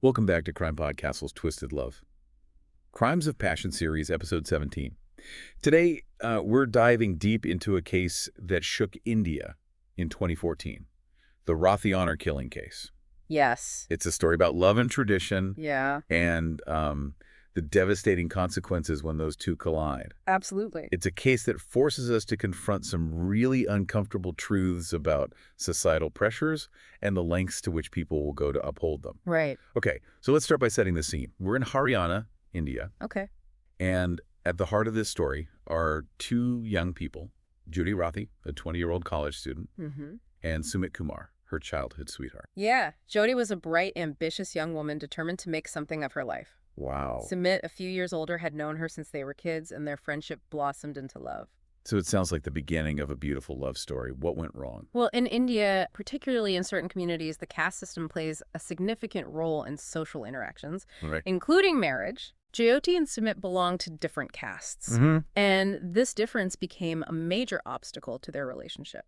Welcome back to CrimePod Castle's Twisted Love. Crimes of Passion Series, Episode 17. Today, we're diving deep into a case that shook India in 2014, the Rathi Honor Killing case. Yes. It's a story about love and tradition Yeah, and the devastating consequences when those two collide. absolutely. It's a case that forces us to confront some really uncomfortable truths about societal pressures and the lengths to which people will go to uphold them. Right. Okay, so let's start by setting the scene. We're in Haryana, India, Okay. and at the heart of this story are two young people, Judy Rathi, a 20-year-old college student, Mm-hmm. and Sumit Kumar, her childhood sweetheart. Yeah, Jyoti was a bright, ambitious young woman determined to make something of her life. Wow. Sumit, a few years older, had known her since they were kids, and their friendship blossomed into love. So it sounds like the beginning of a beautiful love story. What went wrong? Well, in India, particularly in certain communities, the caste system plays a significant role in social interactions, Right. including marriage. Jyoti and Sumit belonged to different castes, Mm-hmm. and this difference became a major obstacle to their relationship.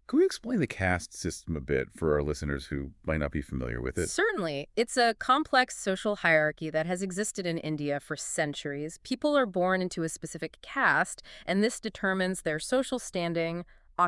Can we explain the caste system a bit for our listeners who might not be familiar with it? Certainly. It's a complex social hierarchy that has existed in India for centuries. People are born into a specific caste, and this determines their social standing,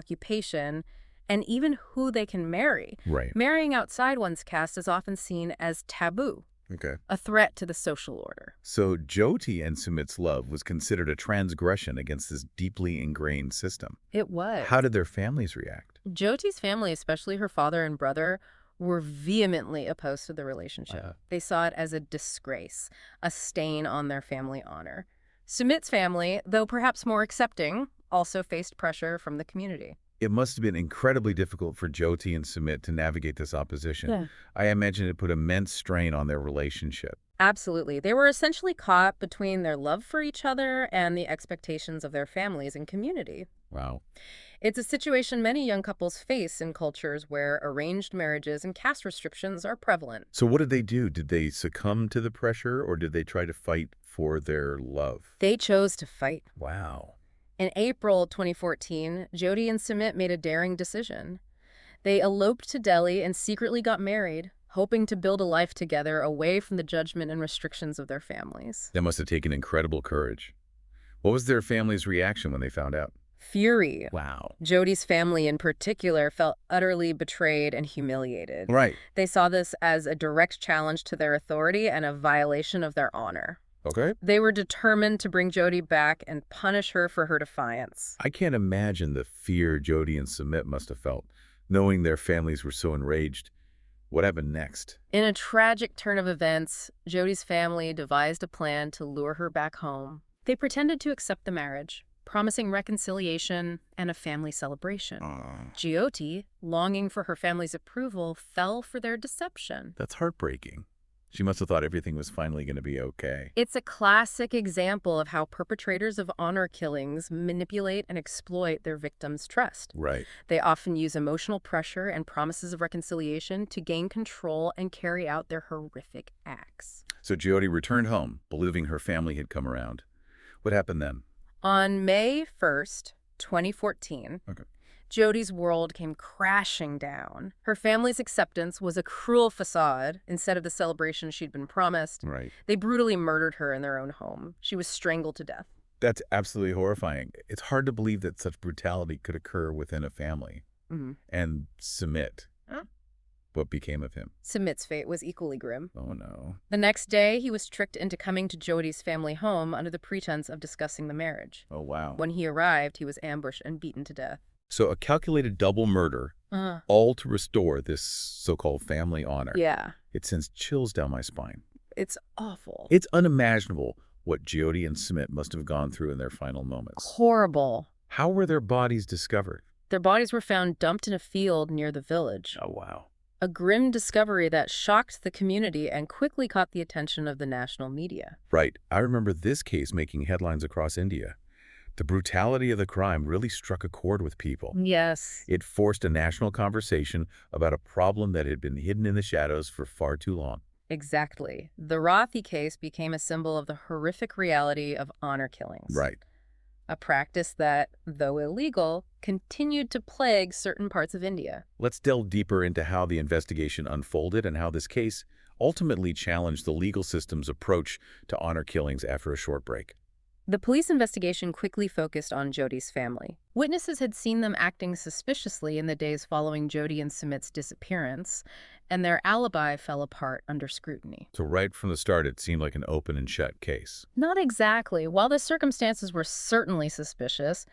occupation, and even who they can marry. Right. Marrying outside one's caste is often seen as taboo, Okay. a threat to the social order. So Jyoti and Sumit's love was considered a transgression against this deeply ingrained system. It was. How did their families react? Jyoti's family, especially her father and brother, were vehemently opposed to the relationship. They saw it as a disgrace, a stain on their family honor. Sumit's family, though perhaps more accepting, also faced pressure from the community. It must have been incredibly difficult for Jyoti and Sumit to navigate this opposition. Yeah. I imagine it put immense strain on their relationship. Absolutely. They were essentially caught between their love for each other and the expectations of their families and community. Wow. It's a situation many young couples face in cultures where arranged marriages and caste restrictions are prevalent. So what did they do? Did they succumb to the pressure or did they try to fight for their love? They chose to fight. Wow. In April 2014, Jyoti and Sumit made a daring decision. They eloped to Delhi and secretly got married, hoping to build a life together away from the judgment and restrictions of their families. That must have taken incredible courage. What was their family's reaction when they found out? Fury. Wow. Jyoti's family in particular felt utterly betrayed and humiliated. Right. They saw this as a direct challenge to their authority and a violation of their honor. Okay. They were determined to bring Jyoti back and punish her for her defiance. I can't imagine the fear Jyoti and Sumit must have felt, knowing their families were so enraged. What happened next? In a tragic turn of events, Jyoti's family devised a plan to lure her back home. They pretended to accept the marriage, promising reconciliation and a family celebration. Jyoti, longing for her family's approval, fell for their deception. That's heartbreaking. She must have thought everything was finally going to be okay. It's a classic example of how perpetrators of honor killings manipulate and exploit their victims' trust. Right. They often use emotional pressure and promises of reconciliation to gain control and carry out their horrific acts. So Jyoti returned home, believing her family had come around. What happened then? On May 1st, 2014, Okay. Jyoti's world came crashing down. Her family's acceptance was a cruel facade instead of the celebration she'd been promised. Right. They brutally murdered her in their own home. She was strangled to death. That's absolutely horrifying. It's hard to believe that such brutality could occur within a family. Mm-hmm. And Sumit. Huh? What became of him? Sumit's fate was equally grim. Oh, no. The next day, he was tricked into coming to Jyoti's family home under the pretense of discussing the marriage. Oh, wow. When he arrived, he was ambushed and beaten to death. So a calculated double murder, all to restore this so-called family honor. Yeah. It sends chills down my spine. It's awful. It's unimaginable what Jyoti and Sumit must have gone through in their final moments. Horrible. How were their bodies discovered? Their bodies were found dumped in a field near the village. Oh, wow. A grim discovery that shocked the community and quickly caught the attention of the national media. Right. I remember this case making headlines across India. The brutality of the crime really struck a chord with people. Yes. It forced a national conversation about a problem that had been hidden in the shadows for far too long. Exactly. The Rathi case became a symbol of the horrific reality of honor killings. Right. A practice that, though illegal, continued to plague certain parts of India. Let's delve deeper into how the investigation unfolded and how this case ultimately challenged the legal system's approach to honor killings after a short break. The police investigation quickly focused on Jyoti's family. Witnesses had seen them acting suspiciously in the days following Jyoti and Sumit's disappearance, and their alibi fell apart under scrutiny. So right from the start, it seemed like an open and shut case. Not exactly. While the circumstances were certainly suspicious,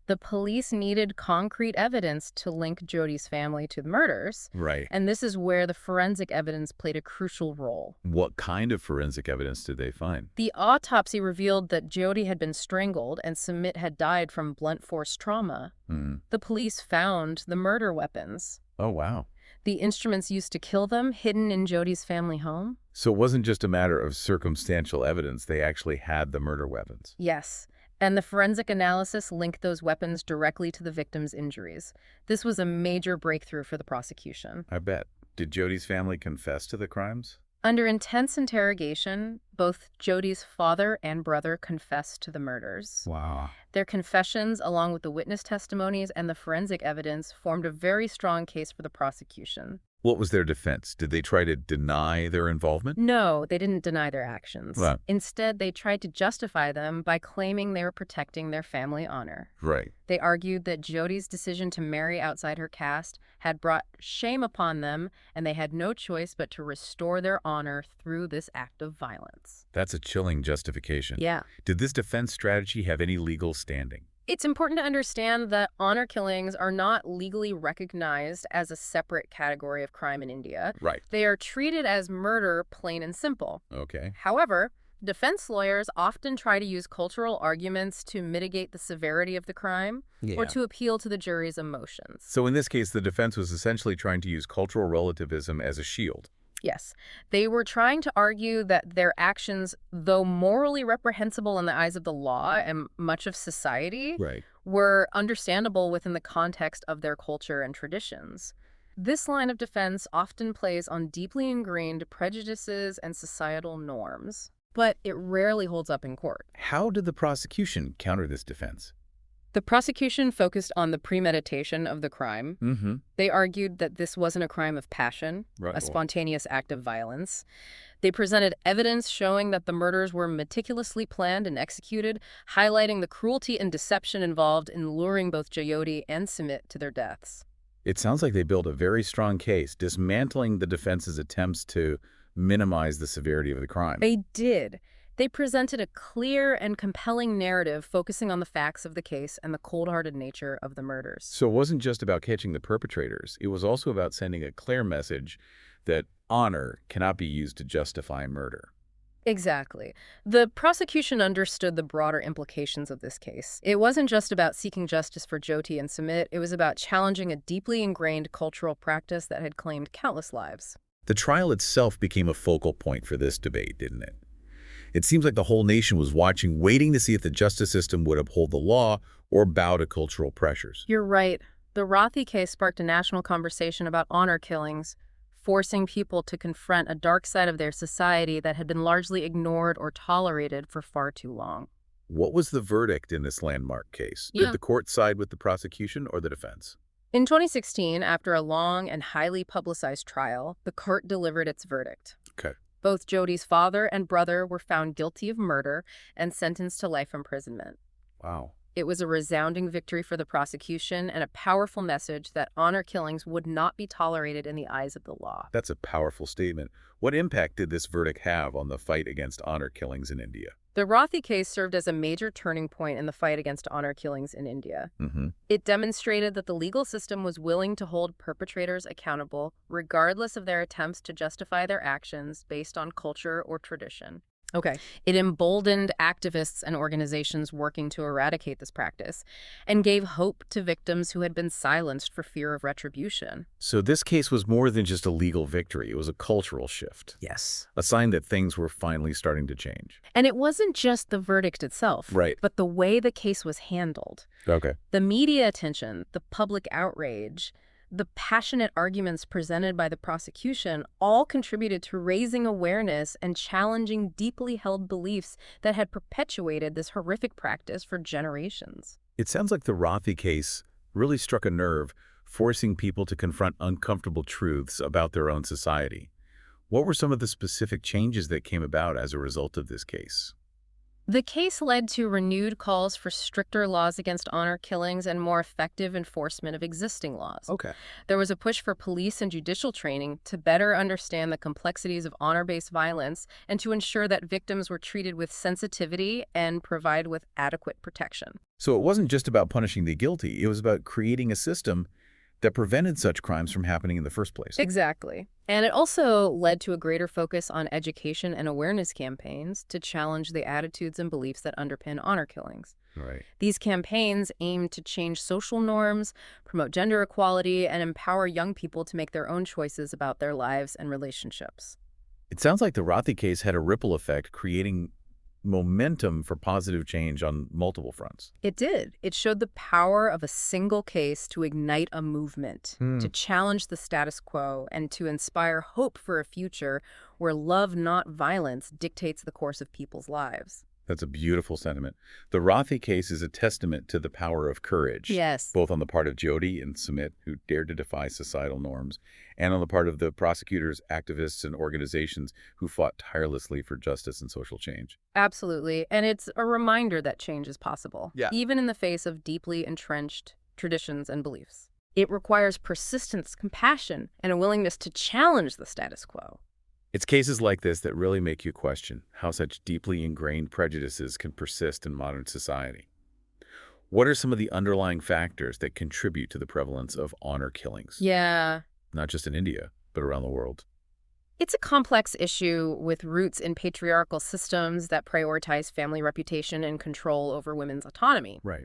the police needed concrete evidence to link Jyoti's family to the murders. Right. And this is where the forensic evidence played a crucial role. What kind of forensic evidence did they find? The autopsy revealed that Jyoti had been strangled and Sumit had died from blunt force trauma. The police found the murder weapons. Oh, wow. The instruments used to kill them, hidden in Jyoti's family home. So it wasn't just a matter of circumstantial evidence. They actually had the murder weapons. Yes. And the forensic analysis linked those weapons directly to the victim's injuries. This was a major breakthrough for the prosecution. I bet. Did Jyoti's family confess to the crimes? Under intense interrogation, both Jyoti's father and brother confessed to the murders. Wow. Their confessions, along with the witness testimonies and the forensic evidence, formed a very strong case for the prosecution. What was their defense? Did they try to deny their involvement? No, they didn't deny their actions. Right. Instead, they tried to justify them by claiming they were protecting their family honor. Right. They argued that Jyoti's decision to marry outside her caste had brought shame upon them, and they had no choice but to restore their honor through this act of violence. That's a chilling justification. Yeah. Did this defense strategy have any legal standing? It's important to understand that honor killings are not legally recognized as a separate category of crime in India. Right. They are treated as murder, plain and simple. Okay. However, defense lawyers often try to use cultural arguments to mitigate the severity of the crime or to appeal to the jury's emotions. So in this case, the defense was essentially trying to use cultural relativism as a shield. Yes, they were trying to argue that their actions, though morally reprehensible in the eyes of the law and much of society, Right. were understandable within the context of their culture and traditions. This line of defense often plays on deeply ingrained prejudices and societal norms, but it rarely holds up in court. How did the prosecution counter this defense? The prosecution focused on the premeditation of the crime. They argued that this wasn't a crime of passion, a spontaneous act of violence. They presented evidence showing that the murders were meticulously planned and executed, highlighting the cruelty and deception involved in luring both Jyoti and Sumit to their deaths. It sounds like they built a very strong case, dismantling the defense's attempts to minimize the severity of the crime. They did. They presented a clear and compelling narrative focusing on the facts of the case and the cold-hearted nature of the murders. So it wasn't just about catching the perpetrators. It was also about sending a clear message that honor cannot be used to justify murder. Exactly. The prosecution understood the broader implications of this case. It wasn't just about seeking justice for Jyoti and Sumit. It was about challenging a deeply ingrained cultural practice that had claimed countless lives. The trial itself became a focal point for this debate, didn't it? It seems like the whole nation was watching, waiting to see if the justice system would uphold the law or bow to cultural pressures. You're right. The Rathi case sparked a national conversation about honor killings, forcing people to confront a dark side of their society that had been largely ignored or tolerated for far too long. What was the verdict in this landmark case? Yeah. Did the court side with the prosecution or the defense? In 2016, after a long and highly publicized trial, the court delivered its verdict. Okay. Both Jyoti's father and brother were found guilty of murder and sentenced to life imprisonment. Wow. It was a resounding victory for the prosecution and a powerful message that honor killings would not be tolerated in the eyes of the law. That's a powerful statement. What impact did this verdict have on the fight against honor killings in India? The Rathi case served as a major turning point in the fight against honor killings in India. It demonstrated that the legal system was willing to hold perpetrators accountable, regardless of their attempts to justify their actions based on culture or tradition. Okay. It emboldened activists and organizations working to eradicate this practice and gave hope to victims who had been silenced for fear of retribution. So this case was more than just a legal victory. It was a cultural shift. Yes. A sign that things were finally starting to change. And it wasn't just the verdict itself, Right. but the way the case was handled. Okay. The media attention, the public outrage, the passionate arguments presented by the prosecution all contributed to raising awareness and challenging deeply held beliefs that had perpetuated this horrific practice for generations. It sounds like the Rathi case really struck a nerve, forcing people to confront uncomfortable truths about their own society. What were some of the specific changes that came about as a result of this case? The case led to renewed calls for stricter laws against honor killings and more effective enforcement of existing laws. Okay. There was a push for police and judicial training to better understand the complexities of honor-based violence and to ensure that victims were treated with sensitivity and provided with adequate protection. So it wasn't just about punishing the guilty, it was about creating a system that prevented such crimes from happening in the first place. Exactly. And it also led to a greater focus on education and awareness campaigns to challenge the attitudes and beliefs that underpin honor killings. Right. These campaigns aimed to change social norms, promote gender equality, and empower young people to make their own choices about their lives and relationships. It sounds like the Rathi case had a ripple effect, creating momentum for positive change on multiple fronts. It did. It showed the power of a single case to ignite a movement, to challenge the status quo, and to inspire hope for a future where love, not violence, dictates the course of people's lives. That's a beautiful sentiment. The Rathi case is a testament to the power of courage. Yes. Both on the part of Jyoti and Sumit, who dared to defy societal norms, and on the part of the prosecutors, activists, and organizations who fought tirelessly for justice and social change. Absolutely. And it's a reminder that change is possible, Yeah. even in the face of deeply entrenched traditions and beliefs. It requires persistence, compassion, and a willingness to challenge the status quo. It's cases like this that really make you question how such deeply ingrained prejudices can persist in modern society. What are some of the underlying factors that contribute to the prevalence of honor killings? Yeah. Not just in India, but around the world. It's a complex issue with roots in patriarchal systems that prioritize family reputation and control over women's autonomy. Right.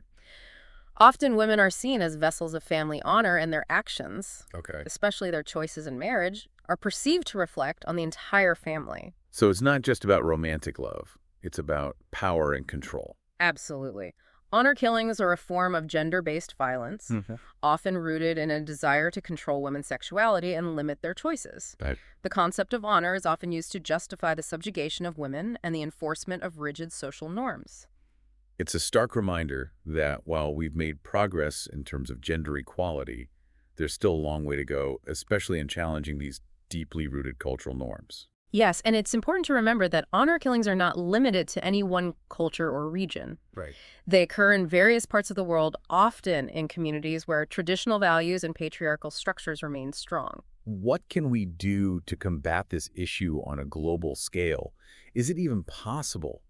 Often women are seen as vessels of family honor, and their actions, Okay. especially their choices in marriage, are perceived to reflect on the entire family. So it's not just about romantic love. It's about power and control. Absolutely. Honor killings are a form of gender-based violence, often rooted in a desire to control women's sexuality and limit their choices. Right. The concept of honor is often used to justify the subjugation of women and the enforcement of rigid social norms. It's a stark reminder that while we've made progress in terms of gender equality, there's still a long way to go, especially in challenging these deeply rooted cultural norms. Yes, and it's important to remember that honor killings are not limited to any one culture or region. Right. They occur in various parts of the world, often in communities where traditional values and patriarchal structures remain strong. What can we do to combat this issue on a global scale? Is it even possible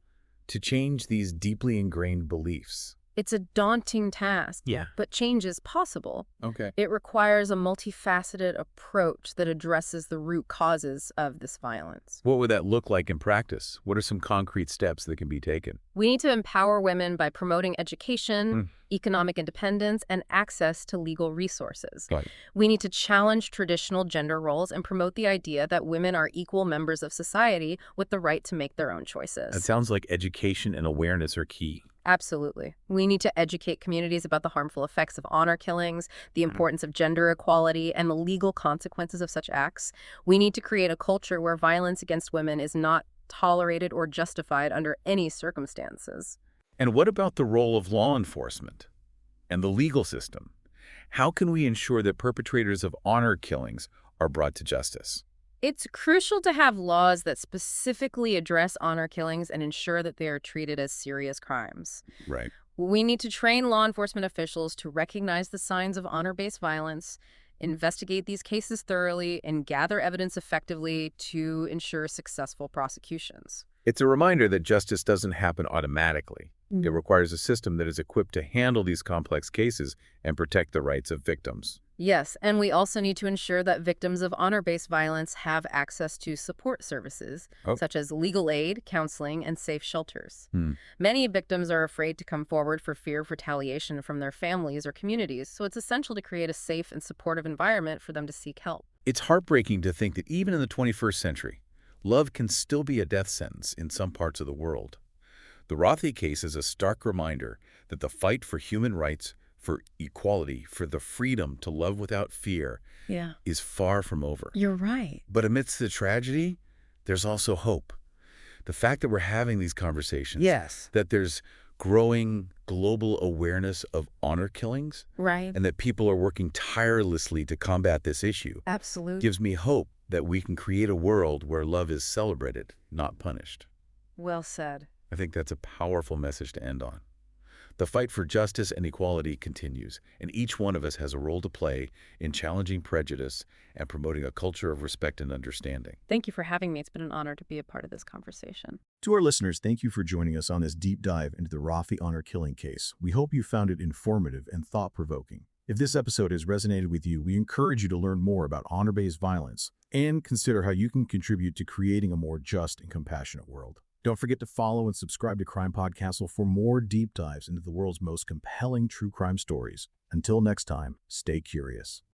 to change these deeply ingrained beliefs? It's a daunting task, Yeah. but change is possible. Okay. It requires a multifaceted approach that addresses the root causes of this violence. What would that look like in practice? What are some concrete steps that can be taken? We need to empower women by promoting education, economic independence, and access to legal resources. Right. We need to challenge traditional gender roles and promote the idea that women are equal members of society with the right to make their own choices. It sounds like education and awareness are key. Absolutely. We need to educate communities about the harmful effects of honor killings, the importance of gender equality, and the legal consequences of such acts. We need to create a culture where violence against women is not tolerated or justified under any circumstances. And what about the role of law enforcement and the legal system? How can we ensure that perpetrators of honor killings are brought to justice? It's crucial to have laws that specifically address honor killings and ensure that they are treated as serious crimes. Right. We need to train law enforcement officials to recognize the signs of honor-based violence, investigate these cases thoroughly, and gather evidence effectively to ensure successful prosecutions. It's a reminder that justice doesn't happen automatically. It requires a system that is equipped to handle these complex cases and protect the rights of victims. Yes, and we also need to ensure that victims of honor-based violence have access to support services, such as legal aid, counseling, and safe shelters. Many victims are afraid to come forward for fear of retaliation from their families or communities, so it's essential to create a safe and supportive environment for them to seek help. It's heartbreaking to think that even in the 21st century, love can still be a death sentence in some parts of the world. The Rathi case is a stark reminder that the fight for human rights, for equality, for the freedom to love without fear is far from over. You're right. But amidst the tragedy, there's also hope. The fact that we're having these conversations, that there's growing global awareness of honor killings, Right. and that people are working tirelessly to combat this issue, Absolutely. gives me hope that we can create a world where love is celebrated, not punished. Well said. I think that's a powerful message to end on. The fight for justice and equality continues, and each one of us has a role to play in challenging prejudice and promoting a culture of respect and understanding. Thank you for having me. It's been an honor to be a part of this conversation. To our listeners, thank you for joining us on this deep dive into the Rathi Honor Killing case. We hope you found it informative and thought-provoking. If this episode has resonated with you, we encourage you to learn more about honor-based violence and consider how you can contribute to creating a more just and compassionate world. Don't forget to follow and subscribe to CrimePod Castle for more deep dives into the world's most compelling true crime stories. Until next time, stay curious.